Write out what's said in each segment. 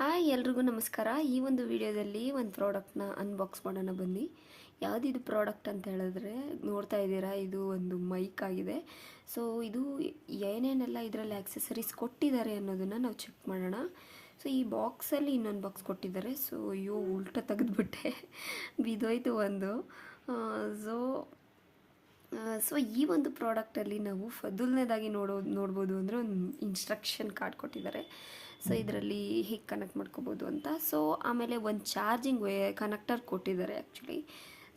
Hi ಎಲ್ರಿಗೂ ನಮಸ್ಕಾರ. ಈ ಒಂದು ವಿಡಿಯೋದಲ್ಲಿ ಒಂದು ಪ್ರಾಡಕ್ಟ್ನ ಅನ್ಬಾಕ್ಸ್ ಮಾಡೋಣ ಬನ್ನಿ. ಯಾವುದಿದು ಪ್ರಾಡಕ್ಟ್ ಅಂತ ಹೇಳಿದ್ರೆ ನೋಡ್ತಾ ಇದ್ದೀರಾ, ಇದು ಒಂದು ಮೈಕ್ ಆಗಿದೆ. ಸೊ ಇದು ಏನೇನೆಲ್ಲ ಇದರಲ್ಲಿ ಆಕ್ಸೆಸರೀಸ್ ಕೊಟ್ಟಿದ್ದಾರೆ ಅನ್ನೋದನ್ನು ನಾವು ಚೆಕ್ ಮಾಡೋಣ. ಸೊ ಈ ಬಾಕ್ಸಲ್ಲಿ ಇನ್ನೊಂದು ಬಾಕ್ಸ್ ಕೊಟ್ಟಿದ್ದಾರೆ. ಸೊ ಅಯ್ಯೋ ಉಲ್ಟ ತೆಗೆದುಬಿಟ್ಟೆ, ಬಿದ್ದೋಯ್ತು ಒಂದು. ಸೊ ಸೊ ಈ ಒಂದು ಪ್ರಾಡಕ್ಟಲ್ಲಿ ನಾವು ಮೊದಲನೇದಾಗಿ ನೋಡ್ಬೋದು ಅಂದರೆ ಒಂದು ಇನ್ಸ್ಟ್ರಕ್ಷನ್ ಕಾರ್ಡ್ ಕೊಟ್ಟಿದ್ದಾರೆ. ಸೊ ಇದರಲ್ಲಿ ಹೇಗೆ ಕನೆಕ್ಟ್ ಮಾಡ್ಕೋಬೋದು ಅಂತ. ಸೊ ಆಮೇಲೆ ಒಂದು ಚಾರ್ಜಿಂಗ್ ಕನೆಕ್ಟರ್ ಕೊಟ್ಟಿದ್ದಾರೆ ಆ್ಯಕ್ಚುಲಿ.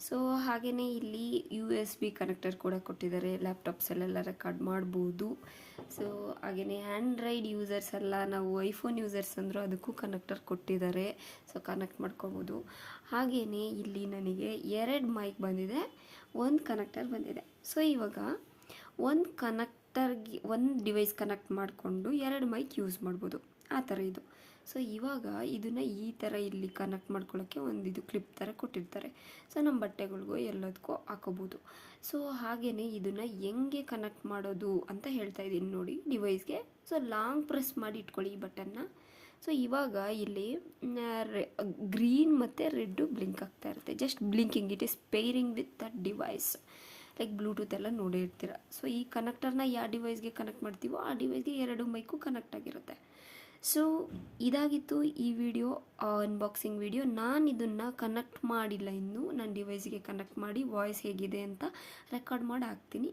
ಸೊ ಹಾಗೆಯೇ ಇಲ್ಲಿ USB ಕನೆಕ್ಟರ್ ಕೂಡ ಕೊಟ್ಟಿದ್ದಾರೆ, ಲ್ಯಾಪ್ಟಾಪ್ಸಲ್ಲೆಲ್ಲ ರೆಕಾರ್ಡ್ ಮಾಡ್ಬೋದು. ಸೊ ಹಾಗೆಯೇ ಆ್ಯಂಡ್ರಾಯ್ಡ್ ಯೂಸರ್ಸ್ ಎಲ್ಲ, ನಾವು ಐಫೋನ್ ಯೂಸರ್ಸ್ ಅಂದರೂ ಅದಕ್ಕೂ ಕನೆಕ್ಟರ್ ಕೊಟ್ಟಿದ್ದಾರೆ. ಸೊ ಕನೆಕ್ಟ್ ಮಾಡ್ಕೋಬೋದು. ಹಾಗೆಯೇ ಇಲ್ಲಿ ನನಗೆ 2 ಮೈಕ್ ಬಂದಿದೆ, ಒಂದು ಕನೆಕ್ಟರ್ ಬಂದಿದೆ. ಸೊ ಇವಾಗ ಒಂದು ಡಿವೈಸ್ ಕನೆಕ್ಟ್ ಮಾಡಿಕೊಂಡು 2 ಮೈಕ್ ಯೂಸ್ ಮಾಡ್ಬೋದು, ಆ ಥರ ಇದು. ಸೊ ಇವಾಗ ಇದನ್ನು ಈ ಥರ ಇಲ್ಲಿ ಕನೆಕ್ಟ್ ಮಾಡ್ಕೊಳ್ಳೋಕ್ಕೆ ಒಂದು ಇದು ಕ್ಲಿಪ್ ಥರ ಕೊಟ್ಟಿರ್ತಾರೆ. ಸೊ ನಮ್ಮ ಬಟ್ಟೆಗಳಿಗೋ ಎಲ್ಲದಕ್ಕೋ ಹಾಕೋಬೋದು. ಸೊ ಹಾಗೆಯೇ ಇದನ್ನು ಹೆಂಗೆ ಕನೆಕ್ಟ್ ಮಾಡೋದು ಅಂತ ಹೇಳ್ತಾ ಇದ್ದೀನಿ ನೋಡಿ ಡಿವೈಸ್ಗೆ. ಸೊ ಲಾಂಗ್ ಪ್ರೆಸ್ ಮಾಡಿ ಇಟ್ಕೊಳ್ಳಿ ಈ ಬಟನ್ನ. ಸೊ ಇವಾಗ ಇಲ್ಲಿ ಗ್ರೀನ್ ಮತ್ತು ರೆಡ್ಡು ಬ್ಲಿಂಕ್ ಆಗ್ತಾ ಇರುತ್ತೆ, just blinking. It is pairing with the device, like Bluetooth ಎಲ್ಲ ನೋಡಿರ್ತೀರ. ಸೊ ಈ ಕನೆಕ್ಟರ್ನ ಯಾವ ಡಿವೈಸ್ಗೆ ಕನೆಕ್ಟ್ ಮಾಡ್ತೀವೋ ಆ ಡಿವೈಸ್ಗೆ 2 ಮೈಕು ಕನೆಕ್ಟ್ ಆಗಿರುತ್ತೆ. ಸೊ ಇದಾಗಿತ್ತು ಈ ವಿಡಿಯೋ, ಅನ್ಬಾಕ್ಸಿಂಗ್ ವಿಡಿಯೋ. ನಾನು ಇದನ್ನು ಕನೆಕ್ಟ್ ಮಾಡಿಲ್ಲ ಇನ್ನೂ. ನನ್ನ ಡಿವೈಸ್ಗೆ ಕನೆಕ್ಟ್ ಮಾಡಿ ವಾಯ್ಸ್ ಹೇಗಿದೆ ಅಂತ ರೆಕಾರ್ಡ್ ಮಾಡಿ ಹಾಕ್ತೀನಿ.